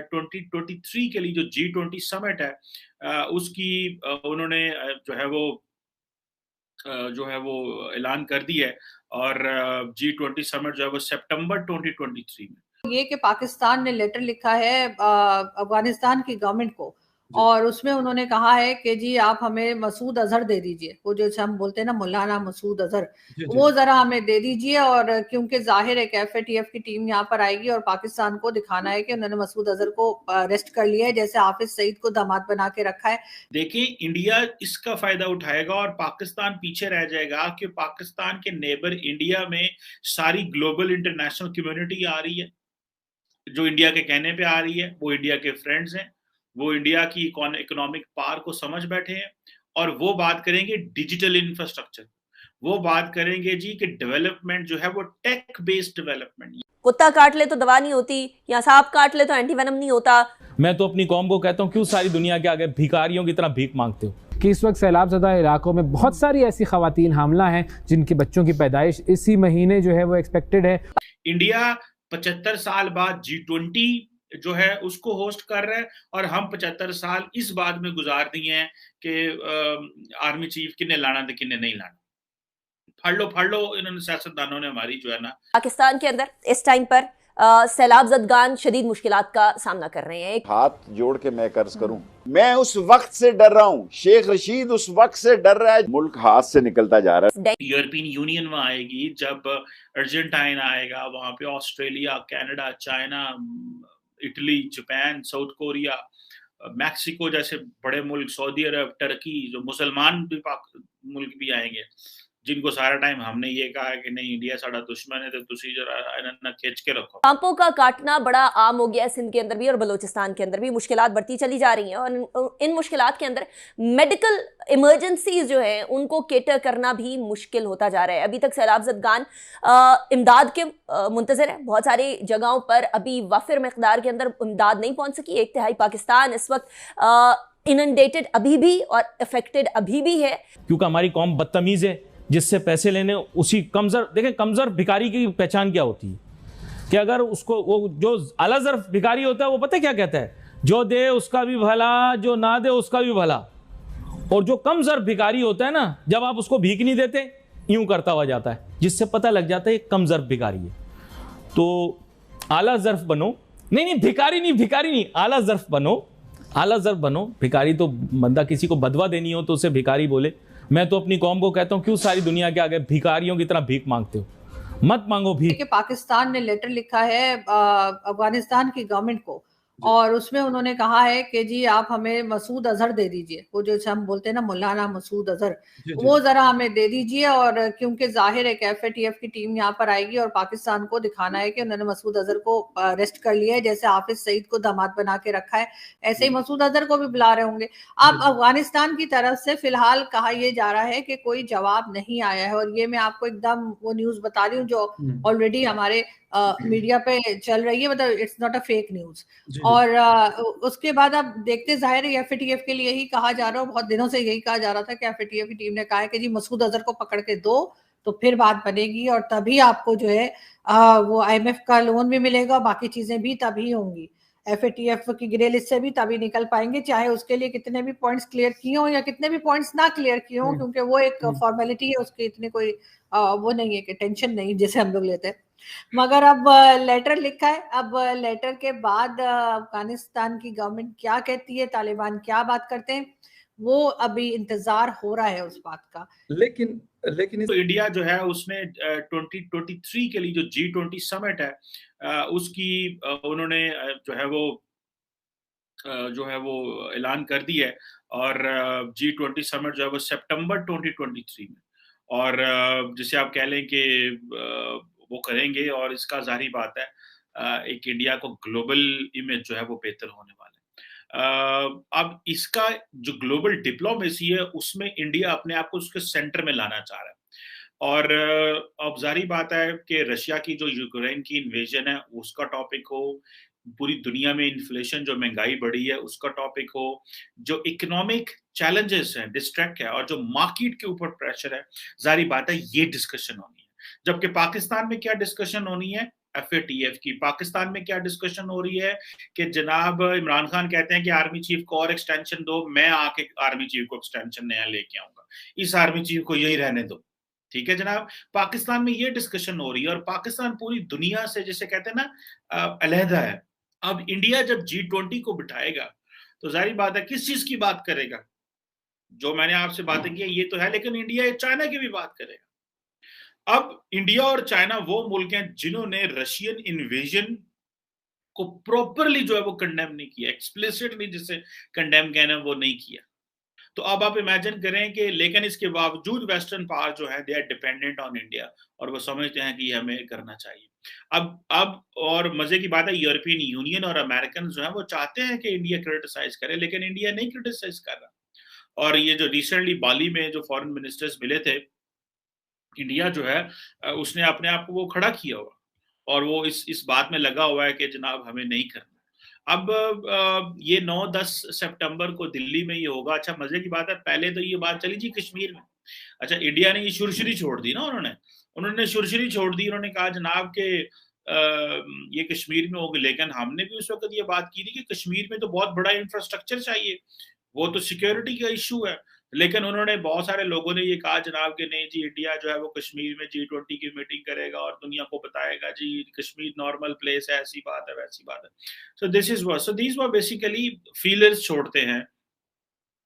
2023 के लिए जो G20 समिट है उसकी उन्होंने जो है वो ऐलान कर दी है और G20 समिट जो है वो सितंबर 2023 में। ये कि पाकिस्तान ने लेटर लिखा है अफगानिस्तान की गवर्नमेंट को और उसमें उन्होंने कहा है कि जी आप हमें मसूद अजहर दे दीजिए, वो जो हम बोलते हैं ना मौलाना मसूद अजहर, वो जरा हमें दे दीजिए। और क्योंकि जाहिर है कि FATF की टीम यहाँ पर आएगी और पाकिस्तान को दिखाना है कि उन्होंने मसूद अजहर को अरेस्ट कर लिया है, जैसे हाफिज सईद को दामाद बना के रखा है। देखिए इंडिया इसका फायदा उठाएगा और पाकिस्तान पीछे रह जाएगा कि पाकिस्तान के नेबर इंडिया में सारी ग्लोबल इंटरनेशनल कम्युनिटी आ रही है, जो इंडिया के कहने पे आ रही है, वो इंडिया के फ्रेंड्स हैं, वो इंडिया की इकोनॉमिक पावर को समझ बैठे हैं और वो बात करेंगे डिजिटल इंफ्रास्ट्रक्चर, वो बात करेंगे जी कि डेवलपमेंट जो है वो टेक बेस्ड डेवलपमेंट। कुत्ता काट ले तो दवा नहीं होती या सांप काट ले तो एंटीवेनम नहीं होता। मैं तो अपनी कौम को कहता हूँ क्यों सारी दुनिया के आगे भिखारियों की तरह भीख मांगते हो कि इस वक्त सैलाब ज़दा इलाकों में बहुत सारी ऐसी खवातीन हामला हैं जिनके बच्चों की पैदाइश इसी महीने जो है वो एक्सपेक्टेड है। इंडिया 75 साल बाद G20 जो है उसको होस्ट कर रहा है और हम 75 साल इस बात में गुजार दिए हैं कि आर्मी चीफ किन्ने लाना तो किन्ने नहीं लाना। फाड़ लो इन्होंने सियासतदानों ने हमारी जो है ना। पाकिस्तान के अंदर इस टाइम पर सैलाब ज़दगान शदीद मुश्किलात का सामना कर रहे हैं। हाथ जोड़ के मैं कर्ज करूं, मैं उस वक्त से डर रहा हूं, शेख रशीद उस वक्त से डर रहा है, मुल्क हाथ से निकलता जा रहा है। यूरोपियन यूनियन वहां आएगी, जब अर्जेंटाइन आएगा, वहां पे Australia, Canada, China, Italy, Japan, south Korea, Mexico जैसे बड़े मुल्क, सऊदी अरब, टर्की, जो मुसलमान भी मुल्क भी आएंगे, जिनको सारा टाइम हमने ये कहा है कि नहीं इंडिया साड़ा दुश्मन है तो तुसी जरा खींच के रखो। सांपों का काटना बड़ा आम हो गया है सिंध के अंदर भी और बलोचिस्तान के अंदर भी। मुश्किलात बढ़ती चली जा रही हैं और इन मुश्किलात के अंदर मेडिकल इमरजेंसीज जो है उनको केटर करना भी मुश्किल होता जा रहा है। अभी तक सैलाब ज़दगान इमदाद के मुंतज़िर है, बहुत सारी जगहों पर अभी वाफिर मकदार के अंदर इमदाद नहीं पहुंच सकी। 1/3 पाकिस्तान इस वक्त इनंडेटेड अभी भी और अफेक्टेड अभी भी है, क्योंकि हमारी कौम बदतमीज है जिससे पैसे लेने उसी कमजोर। देखें कमजोर भिखारी की पहचान क्या होती है कि अगर उसको वो जो आला ज़र्फ भिखारी होता है वो पता है क्या कहता है, जो दे उसका भी भला, जो ना दे उसका भी भला। और जो कम ज़र्फ भिखारी होता है ना, जब आप उसको भीख नहीं देते यूं करता हुआ जाता है, जिससे पता लग जाता है कम ज़र्फ भिखारी है। तो आला ज़र्फ बनो, नहीं भिखारी नहीं, आला ज़र्फ बनो, आला ज़र्फ बनो। भिखारी तो बंदा किसी को बदवा देनी हो तो उसे भिखारी बोले। मैं तो अपनी कौम को कहता हूँ क्यों सारी दुनिया के आगे भिखारियों की तरह भीख मांगते हो, मत मांगो भीख। पाकिस्तान ने लेटर लिखा है अफगानिस्तान की गवर्नमेंट को और उसमें उन्होंने कहा है कि जी आप हमें मसूद अजहर दे दीजिए, वो जो हम बोलते हैं ना मौलाना मसूद अजहर, वो जरा हमें दे दीजिए। और क्योंकि जाहिर है कि FATF की टीम यहाँ पर आएगी और पाकिस्तान को दिखाना है कि उन्होंने मसूद अजहर को अरेस्ट कर लिया है, जैसे हाफिज सईद को दामाद बना के रखा है, ऐसे ही मसूद अजहर को भी बुला रहे होंगे। अब अफगानिस्तान की तरफ से फिलहाल कहा यह जा रहा है कि कोई जवाब नहीं आया है और ये मैं आपको एकदम वो न्यूज बता रही हूँ जो ऑलरेडी हमारे मीडिया पे चल रही है, मतलब it's not a fake news. और उसके बाद अब देखते, जाहिर है FATF के लिए ही कहा जा रहा है, बहुत दिनों से यही कहा जा रहा था कि FATF की टीम ने कहा है कि जी मसूद अजहर को पकड़ के दो तो फिर बात बनेगी और तभी आपको जो है वो IMF का लोन भी मिलेगा, बाकी चीजें भी तभी होंगी, FATF की ग्रे लिस्ट से भी तभी निकल पाएंगे, चाहे उसके लिए कितने भी पॉइंट्स क्लियर किए हो या कितने भी पॉइंट्स ना क्लियर किए हो, क्योंकि वो एक फॉर्मेलिटी है, उसके इतने कोई वो नहीं है कि टेंशन नहीं जैसे हम लोग लेते हैं। मगर अब लेटर लिखा है, अब लेटर के बाद अफगानिस्तान की गवर्नमेंट क्या कहती है, तालिबान क्या बात करते हैं, वो अभी इंतजार हो रहा है उस बात का। लेकिन तो इंडिया जो है उसने 2023 के लिए जो G20 समिट है उसकी उन्होंने जो है वो ऐलान कर दी है और G20 समिट जो है वो सितंबर 2023 में, और जिसे आप कह लें कि वो करेंगे और इसका जाहिर बात है एक इंडिया को ग्लोबल इमेज जो है वो बेहतर होने वाला है। अब इसका जो ग्लोबल डिप्लोमेसी है उसमें इंडिया अपने आप को उसके सेंटर में लाना चाह रहा है और अब जाहिर बात है कि रशिया की जो यूक्रेन की इन्वेजन है उसका टॉपिक हो, पूरी दुनिया में इन्फ्लेशन जो महंगाई बढ़ी है उसका टॉपिक हो, जो इकोनॉमिक चैलेंजेस हैं, डिस्ट्रैक्ट है और जो मार्केट के ऊपर प्रेशर है, जाहिर बात है ये डिस्कशन होनी है। जबकि पाकिस्तान में क्या डिस्कशन होनी है, FATF की। पाकिस्तान में क्या डिस्कशन हो रही है कि जनाब इमरान खान कहते हैं कि आर्मी चीफ को और एक्सटेंशन दो, मैं आके आर्मी चीफ को एक्सटेंशन नया लेके आऊंगा, इस आर्मी चीफ को यही रहने दो। ठीक है जनाब, पाकिस्तान में ये डिस्कशन हो रही है और पाकिस्तान पूरी दुनिया से जिसे कहते हैं ना अलहदा है। अब इंडिया जब G20 को बिठाएगा तो जाहिर बात है किस चीज की बात करेगा, जो मैंने आपसे बातें की ये तो है, लेकिन इंडिया चाइना की भी बात करेगा। अब इंडिया और चाइना वो मुल्क हैं जिन्होंने रशियन इन्वेजन को प्रॉपरली जो है वो कंडेम नहीं किया, एक्सप्लिसिटली जिसे कंडेम कहना वो नहीं किया। तो अब आप इमेजिन करें कि लेकिन इसके बावजूद वेस्टर्न पावर जो है they are dependent on India और वो समझते हैं कि हमें करना चाहिए। अब और मजे की बात है, यूरोपियन यूनियन और अमेरिकन जो है वो चाहते हैं कि इंडिया क्रिटिसाइज करे, लेकिन इंडिया नहीं क्रिटिसाइज कर रहा। और ये जो रिसेंटली बाली में जो फॉरेन मिनिस्टर्स मिले थे, इंडिया जो है उसने अपने आप को वो खड़ा किया हुआ और वो इस बात में लगा हुआ है कि जनाब हमें नहीं करना। अब ये 9-10 सितंबर को दिल्ली में ये होगा। अच्छा मजे की बात है, पहले तो ये बात चली थी कश्मीर में। अच्छा इंडिया ने ये शुरशुरी छोड़ दी ना, उन्होंने शुरशुरी छोड़ दी। उन्होंने कहा जनाब के ये कश्मीर में होगी, लेकिन हमने भी उस वक्त ये बात की थी कि कश्मीर में तो बहुत बड़ा इंफ्रास्ट्रक्चर चाहिए, वो तो सिक्योरिटी का इशू है। लेकिन उन्होंने बहुत सारे लोगों ने ये कहा जनाब कि नहीं जी, इंडिया जो है वो कश्मीर में G20 की मीटिंग करेगा और दुनिया को बताएगा जी कश्मीर नॉर्मल प्लेस है, ऐसी बात है वैसी बात है। So this is what, so these were basically feelers छोड़ते हैं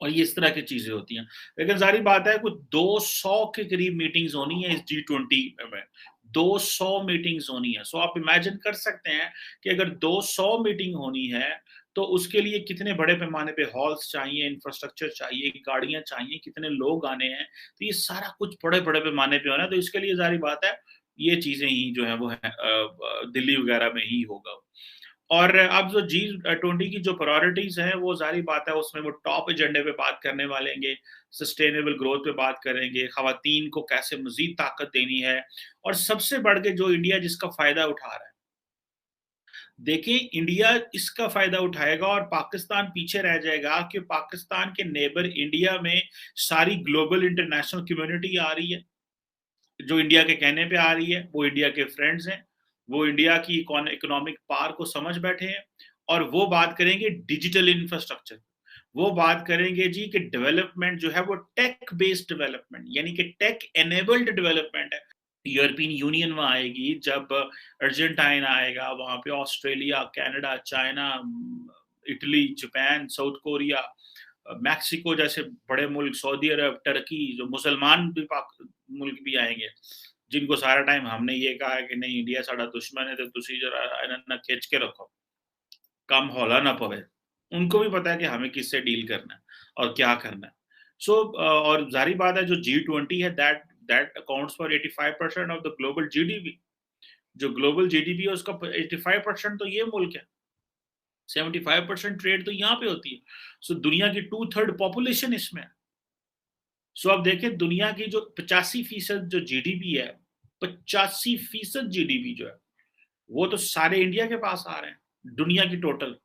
और ये इस तरह की चीजें होती हैं। लेकिन जाहिर बात है कुछ 200 के करीब मीटिंग्स होनी है इस G20 में, 200 मीटिंग्स होनी है। सो आप इमेजिन कर सकते हैं कि अगर 200 मीटिंग होनी है तो उसके लिए कितने बड़े पैमाने पे हॉल्स चाहिए, इंफ्रास्ट्रक्चर चाहिए, गाड़ियां चाहिए, कितने लोग आने हैं, तो ये सारा कुछ बड़े बड़े पैमाने पे होना है। तो इसके लिए जाहिर बात है ये चीजें ही जो है वो है दिल्ली वगैरह में ही होगा। और अब जो G20 की जो प्रायोरिटीज हैं वो जाहिर बात है उसमें वो टॉप एजेंडे पे बात करने वालेंगे, सस्टेनेबल ग्रोथ पे बात करेंगे, खवातीन को कैसे मजीद ताकत देनी है, और सबसे बढ़ के जो इंडिया जिसका फायदा उठा रहा है। देखिए इंडिया इसका फायदा उठाएगा और पाकिस्तान पीछे रह जाएगा कि पाकिस्तान के नेबर इंडिया में सारी ग्लोबल इंटरनेशनल कम्युनिटी आ रही है, जो इंडिया के कहने पे आ रही है, वो इंडिया के फ्रेंड्स हैं, वो इंडिया की इकोनॉमिक पावर को समझ बैठे हैं और वो बात करेंगे डिजिटल इंफ्रास्ट्रक्चर, वो बात करेंगे जी कि डेवलपमेंट जो है वो टेक बेस्ड डेवलपमेंट, यानी कि टेक एनेबल्ड डेवलपमेंट है। यूरोपियन यूनियन वहां आएगी, जब अर्जेंटाइन आएगा, वहां पे Australia, Canada, China, Italy, Japan, south Korea, Mexico जैसे बड़े मुल्क, सऊदी अरब, टर्की, जो मुसलमान भी मुल्क भी आएंगे, जिनको सारा टाइम हमने ये कहा है कि नहीं इंडिया साड़ा दुश्मन है तो तुसी जरा खींच के रखो, कम हौला ना पवे, उनको भी पता है कि हमें किससे डील करना है और क्या करना है। सो और जाहिर बात है जो G20 है that accounts for 85% of the global GDP। जो ग्लोबल GDP है उसका 85% तो ये मुल्क है, 75% ट्रेड तो यहाँ पे होती है। सो दुनिया की 2/3 पॉपुलेशन इसमें है। सो अब देखें दुनिया की जो 85% जो GDP है, 85% GDP जो है वो तो सारे इंडिया के पास आ रहे हैं दुनिया की टोटल,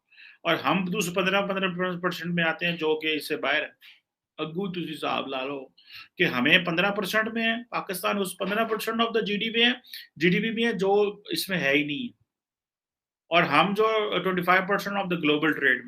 और हम दूसरे 15% में आते हैं जो कि इससे बाहर है। अगू तुझी हिसाब ला लो कि हमें 15% में है, पाकिस्तान उस 15% ऑफ द जीडीपी में है जो इसमें है ही नहीं, और हम जो 25% ऑफ द ग्लोबल ट्रेड में